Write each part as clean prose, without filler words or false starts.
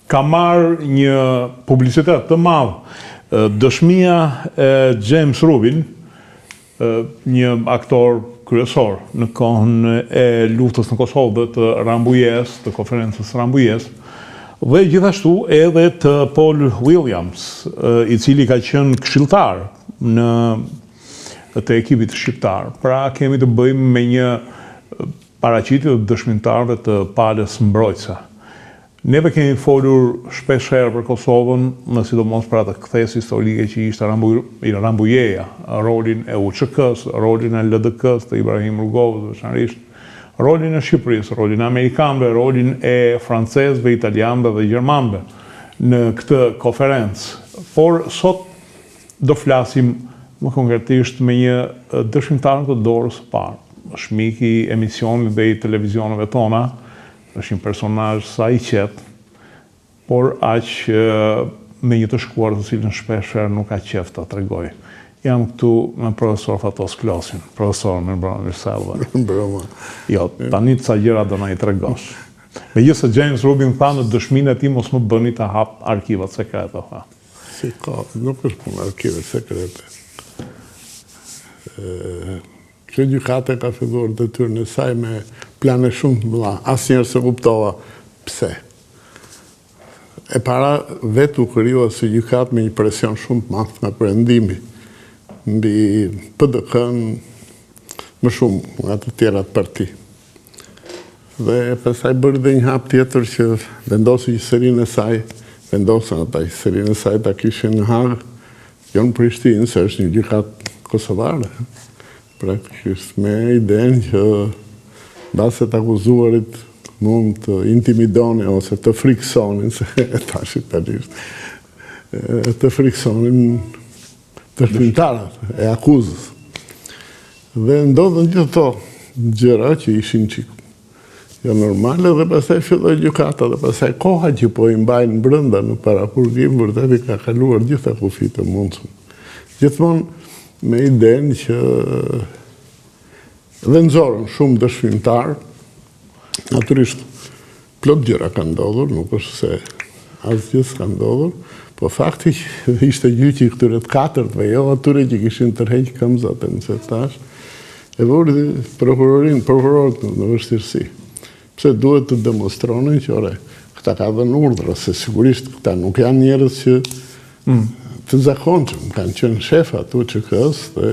ka marrë një publicitet të madh dëshmia e James Rubin, një aktor kryesor në kohën e luftës në Kosovë dhe të Rambujës, të konferencës Rambujës, dhe gjithashtu edhe të Paul Williams, i cili ka qenë këshilltar në të ekipit shqiptar. Pra kemi të bëjmë me një paraqitje të dëshmitarëve të palës mbrojtëse. Neve kemi folur shpesh herë për Kosovën, në sidomos për atë kthesë historike që ishte Rambujeja, rolin e UÇK-s, rolin e LDK-s të Ibrahim Rugovës, veçanërisht, rolin e Shqipërisë, rolin e Amerikanëve, rolin e francezëve, italianëve dhe gjermanëve në këtë konferencë. Por sot do flasim më konkretisht me një dëshmitar të dorës së parë, shmik i emisionit dhe i televizioneve tona, është një personazh sa i qetë, por aq me një të shkuar të cilën shpeshherë nuk ka qef të tregoj. Jam këtu me profesor Fatos Klosin. Profesor, mirë salve. Bravo. Jo, tani ca gjëra do na i tregosh. Megjithëse James Rubin tha në dëshminë e tij mos më bëni ta hap arkivat sekrete. Si ka, nuk është punë arkive sekrete. Kjo gjykate ka filluar detyrën e saj me plane shumë të mëdha. Asnjëherë se kuptova pse. E para vetë u krijua si gjykat me një presion shumë të madh nga perëndimi mbi PDK-n më shumë nga të tjerat parti. Dhe pastaj bëri dhe një hap tjetër që vendosi që serinë e saj, vendosën ata që serinë e saj ta kishin në Hagë, jo në Prishtinë, se është një gjykat kosovare. Praktikisht me idenë që base të akuzuarit mund të intimidoni ose të friksonin, se tash italisht, të friksonin të shkrimtarët e akuzës. Dhe ndodhen gjithë to gjëra që ishin jo normale dhe pastaj filloi gjykata dhe pastaj koha që po i mbajnë brenda në parapurgim vërtet i ka kaluar gjitha kufit e mundshëm. Gjithmonë me idenë që dhe nxorën shumë dëshmimtar, natyrisht plot gjëra kanë ndodhur, nuk është se asgjë s'ka ndodhur, po fakti që ishte gjyqi këtyre të katërtve, jo atyre që kishin tërheq këmbëzat e nësetash, e vuri prokurorët në vështirësi. Pse duhet të demonstronin që ore, këta ka dhënë urdhra, se sigurisht këta nuk janë njerëz që të zakonshëm, kanë qenë shefa të UÇK-s dhe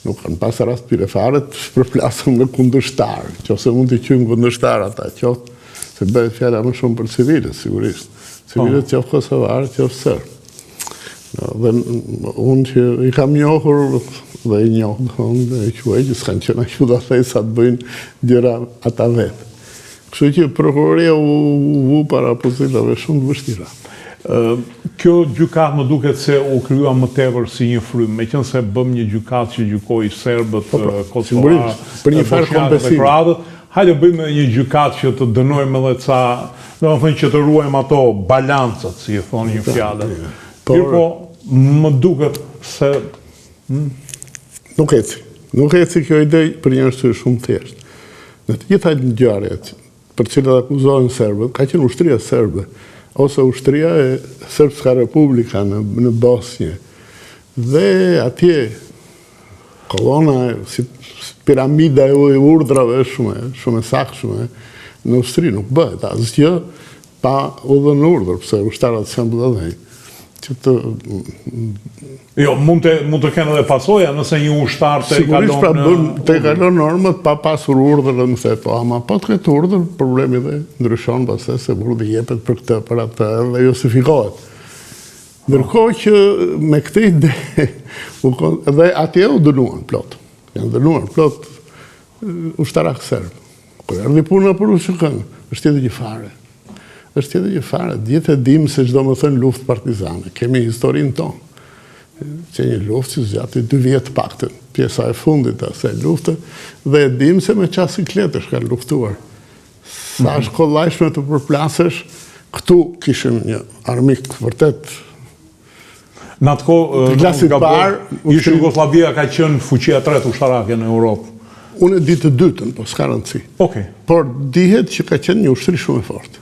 nuk kanë pas rast pire fare të shpërplasën me kundërshtar, qofse mund të qymë kundërshtar ata, qoftë se bëhet fjala më shumë për civilët, sigurisht. Civilët qoftë kosovarë, qoftë sërbë. Dhe unë që i kam njohur dhe i njohur dhe i quaj që s'kanë qenë aqë da thej sa të bëjnë gjëra ata vetë. Kështu që prokuroria u vu para pozitave shumë të vështira. Kjo gjykat më duket se u krija më tepër si një frymë, meqense bëm një gjykat që gjykoi serbët, kosovarët, për një farë kompensimi. Hajde bëjmë një gjykat që të dënojmë edhe ca, domethënë që të ruajmë ato balancat, si e thonë një fjalë. Po më duket se nuk eci kjo ide për një arsye shumë thjeshtë. Në të gjitha ngjarjet për cilat akuzohen serbët, ka qenë ushtria serbe ose ushtria e Srpska Republika në Bosnjë. Dhe atje kolona, si piramida e urdhrave shumë e saktshme, në ushtri nuk bëhet asgjë pa u dhënë urdhër, pse ushtarët s'kan të dhënë. Jo, mund të kenë edhe pasoja nëse një ushtar të kalon normat pa pasur urdhër dhe më the po, ama po të ketë urdhër, problemi dhe ndryshon pastaj se urdhri jepet për këtë, për atë dhe justifikohet. Ndërkohë që me këtë ide dhe atje u dënuan plot. Janë dënuar plot ushtarak serb. Kur erdhi puna për UÇK-n, është tjetër gjë fare. Është tjetër gjë fare. Gjithë e dim se çdo më thënë luftë partizane. Kemi historinë tonë. Që një luftë që zgjati 2 vjet paktën, pjesa e fundit e asaj lufte, dhe e dim se me çfarë sikletësh kanë luftuar. Sa është kollajshme të përplasesh, këtu kishim një armik vërtet. Në atë kohë, Jugoslavia ka qenë fuqia e tretë ushtarake në Europë. Unë e di të dytën, po s'ka rëndësi. Por dihet që ka qenë një ushtri shumë e fortë.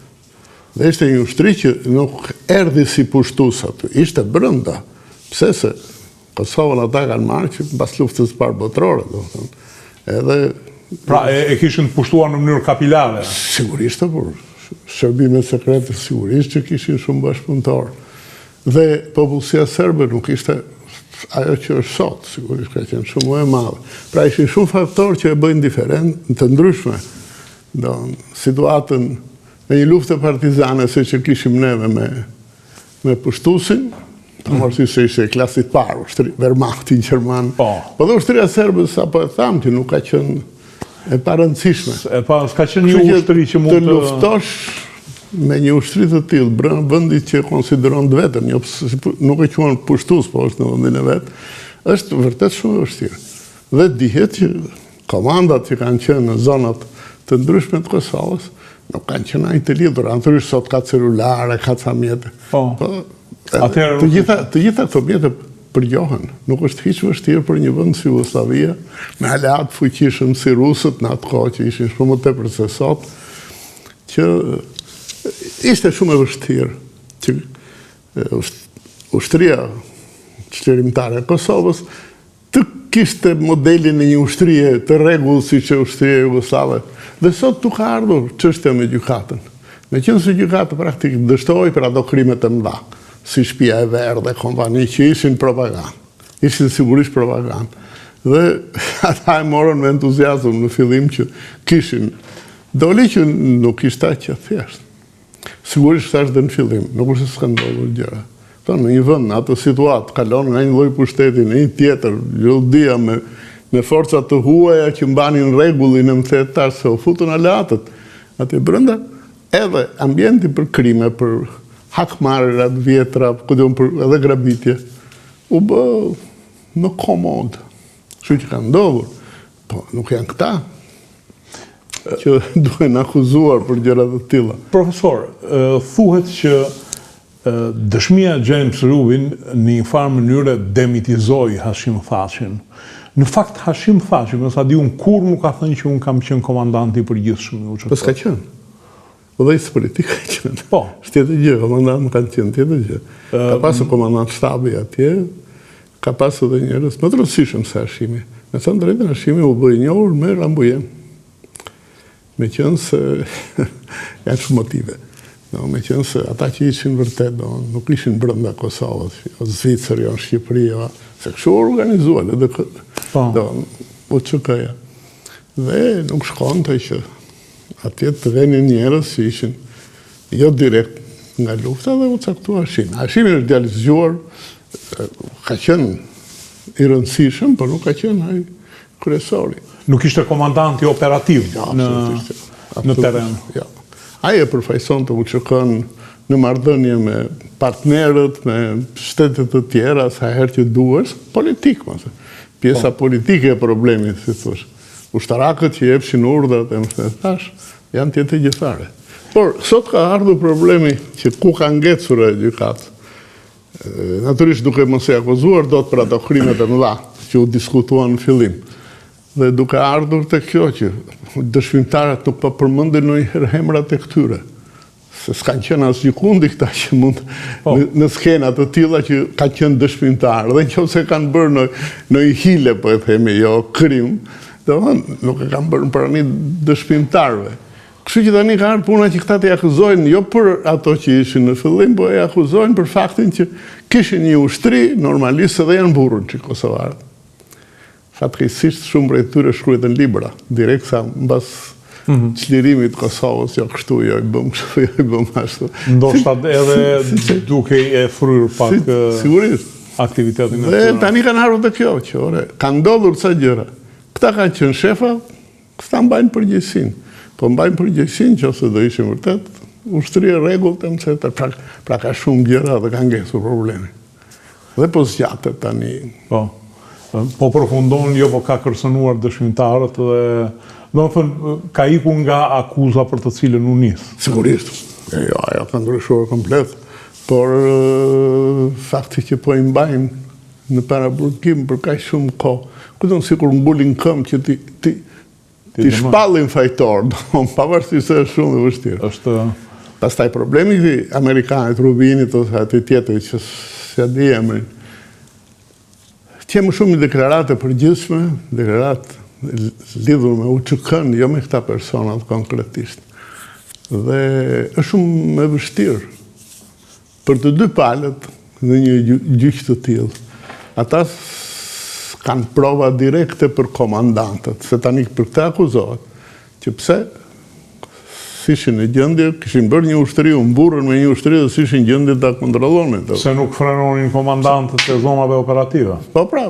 Dhe ishte një ushtri që nuk erdhi si pushtues aty, ishte brenda. Pse se Kosovën ata kanë marrë që pas luftës së parë botërore, domethënë. Edhe pra e kishin pushtuar në mënyrë kapilare. Sigurisht, por shërbimet sekrete sigurisht që kishin shumë bashkëpunëtor. Dhe popullsia serbe nuk ishte ajo që është sot, sigurisht ka qenë shumë më e madhe. Pra ishin shumë faktorë që e bëjnë diferent të ndryshme. Situatën në një luftë partizane se që kishim neve me pushtusin, të mërësi se ishte klasit parë, Wehrmachti Gjerman, po dhe ushtria serbe, sa po e thamë, që nuk ka qenë e parëndësishme. S'ka qenë një ushtri që mund të luftosh me një ushtri të tillë, brenda vendit që konsideron vetën, nuk e quhen pushtues, po është në vendin e vet, është vërtet shumë e vështirë. Dhe dihet që komandat që kanë qenë në zonat të ndryshme të Kosovës nuk kanë qenë ai të lidhur, anërisht sot ka celulare, ka ca mjete. Të gjitha këto mjete përgjohen. Nuk është hiç vështirë për një vend si Jugoslavia, me aleat fuqishëm si rusët në atë kohë që ishin shumë më tepër se sot, që ishte shumë e vështirë që ushtria çlirimtare e Kosovës të kishte modelin e një ushtrie të rregull si që ushtria jugoslave. Dhe sot tu ka ardhur çështja me gjykatën. Meqenëse gjykata praktikisht dështoi për ato krime të mëdha, si Shtëpia e Verdhë, kompani që ishin propagandë. Ishin sigurisht propagandë. Dhe ata e morën me entuziazëm në fillim që kishin doli që nuk ishte aq që thjesht. Sigurisht thash dhe në fillim, nuk është se s'ka ndodhur gjëra. Në një vend, në atë situatë, kalon nga një lloj pushteti në një tjetër, Judea me forca të huaja që mbanin rregullin e mbështettar se u futën aleatët aty brenda, edhe ambienti për krime, për hakmarrërat vjetra, edhe grabitje, u bë më komod. Kështu që ka ndodhur, po nuk janë këta që duhen akuzuar për gjëra të tilla. Profesor, thuhet që dëshmia James Rubin në një farë mënyrë demitizoi Hashim Thaqin. Në fakt Hashim Thaqi, më sa di unë, kur nuk ka thënë që unë kam qenë komandant i përgjithshëm. Po s'ka qenë. Po dhe isë politika ka qenë. Po. Shtjetë gjë, komandant më kanë qenë tjetë gjë. Ka pasë komandant shtabi atje, ka pasë dhe njerës më të rëndësishëm se Hashimi. Me thënë drejtën, Hashimi u bëj njohur me Rambujen. Me qenë se janë shumë motive. Me qenë se ata që ishin vërtet, nuk ishin brenda Kosovës, Zvicër, jo në Shqipëri, se kështu organizuar, edhe UÇK-ja. Dhe nuk shkonte që atje të venin njerëz që ishin jo direkt nga lufta dhe u caktua Hashimi. Hashimi është djalëzgjuar, ka qenë i rëndësishëm, por nuk ka qenë ai kryesori. Nuk ishte komandanti operativ në teren. Ai e përfaqëson të UÇK-n në marrëdhënie me partnerët, me shtetet të tjera, sa herë që duhesh, politik, pjesa politike e problemit, si thosh. Ushtarakët që jepshin urdhrat e mbështetësh janë tjetër gjë fare. Por sot ka ardhur problemi që ku ka ngecur gjykatë. Natyrisht duke mos e akuzuar dot për ato krimet e mëdha që u diskutuan në fillim. Dhe duke ardhur të kjo që dëshmimtarët nuk po përmendin ndonjëherë emrat e këtyre. Se s'kanë qenë asgjë kundi këta që mund në skena të tilla që ka qenë dëshmimtar. Dhe nëse kanë bërë në hile, po e themi, jo krim, nuk e kanë bërë për një dëshmimtarëve. Kështu që tani ka ardhur puna që këta të akuzojnë jo për ato që ishin në fillim, po e akuzojnë për faktin që kishin një ushtri normalisht edhe janë burrën që kosovarët. Fatkeqësisht shumë prej tyre shkruajnë në libra, direkt sa mbas çlirimit të Kosovës, jo kështu, jo i bëm kështu, jo i bëm ashtu. Ndoshta edhe duke e fryrë pak aktivitetin e tyre. Dhe tani kanë ardhur te kjo që kanë ndodhur ca gjëra. Këta kanë qenë shefa, këta mbajnë përgjegjësinë. Po mbajnë përgjegjësinë nëse do ishin vërtet ushtri e rregullt e mbështetër, pra ka shumë gjëra dhe ka ngesur problemi. Dhe po zgjatet tani. Po përfundon, jo po ka kërcënuar dëshmimtarët dhe do të thënë ka ikur nga akuza për të cilën u nis. Sigurisht. Ja ka ndryshuar komplet. Por fakti që po i mbajnë në paraburgim për kaq shumë kohë, kujton sikur mbulin këmbë që ti shpallin fajtor, pavarësisht se është shumë e vështirë. Pastaj problemi i Amerikanit, Rubinit ose aty tjetër që s'ja di emrin, që më shumë i deklarate përgjithshme, deklarate lidhur me UÇK-n, jo me këta personat konkretisht. Dhe është shumë e vështirë për të dy palët në një gjyq të tillë. Ata kanë prova direkte për komandantët, se tani për këtë akuzohet, që pse s'ishin në gjendje, kishin bërë një ushtri, u mburrën me një ushtri dhe s'ishin në gjendje ta kontrollonin. Se nuk frenonin komandantët e zonave operative. Po pra,